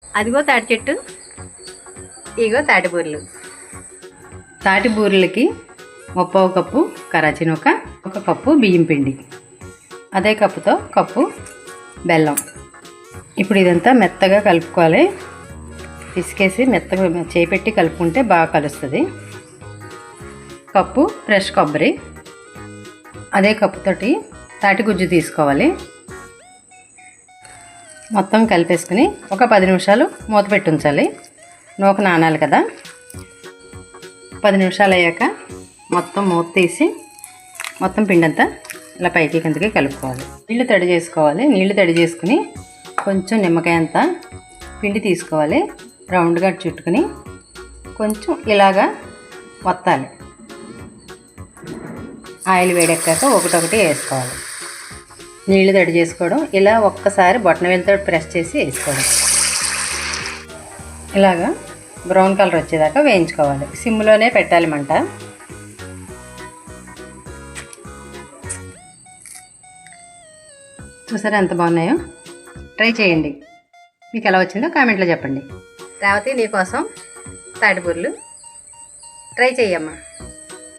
అదిగో తాటి చెట్టు, ఇగో తాటి బూరెలు. తాటి బూరెలకి 1/2 కప్పు కరాచీ నూక, 1 కప్పు బియ్యం పిండి, అదే కప్పుతో కప్పు బెల్లం. ఇప్పుడు ఇదంతా మెత్తగా కలుపుకోవాలి. పిసికేసి మెత్తగా చేపెట్టి కలుపుకుంటే బాగా కలుస్తుంది. కప్పు ఫ్రెష్ కొబ్బరి, అదే కప్పుతోటి తాటి గుజ్జు తీసుకోవాలి. మొత్తం కలిపేసుకుని ఒక 10 నిమిషాలు మూత పెట్టి ఉంచాలి. నూక నానాలి కదా. 10 నిమిషాలు అయ్యాక మొత్తం మూత తీసి మొత్తం పిండంతా ఇలా పైకి కిందకి కలుపుకోవాలి. నీళ్లు తడి చేసుకోవాలి. నీళ్లు తడి చేసుకుని కొంచెం నిమ్మకాయ అంతా పిండి తీసుకోవాలి. రౌండ్గా చుట్టుకుని కొంచెం ఇలాగా వత్తాలి. ఆయిల్ వేడెక్కాక ఒకటొకటి వేసుకోవాలి. నీళ్లు తడి చేసుకోవడం, ఇలా ఒక్కసారి బొటన వేలుతో ప్రెస్ చేసి వేసుకోవడం. ఇలాగా బ్రౌన్ కలర్ వచ్చేదాకా వేయించుకోవాలి. సిమ్లోనే పెట్టాలి మంట. చూసారా ఎంత బాగున్నాయో? ట్రై చేయండి. మీకు ఎలా వచ్చిందో కామెంట్లో చెప్పండి. రేవతి నీకోసం తాటి బూరెలు ట్రై చెయ్యమ్మా.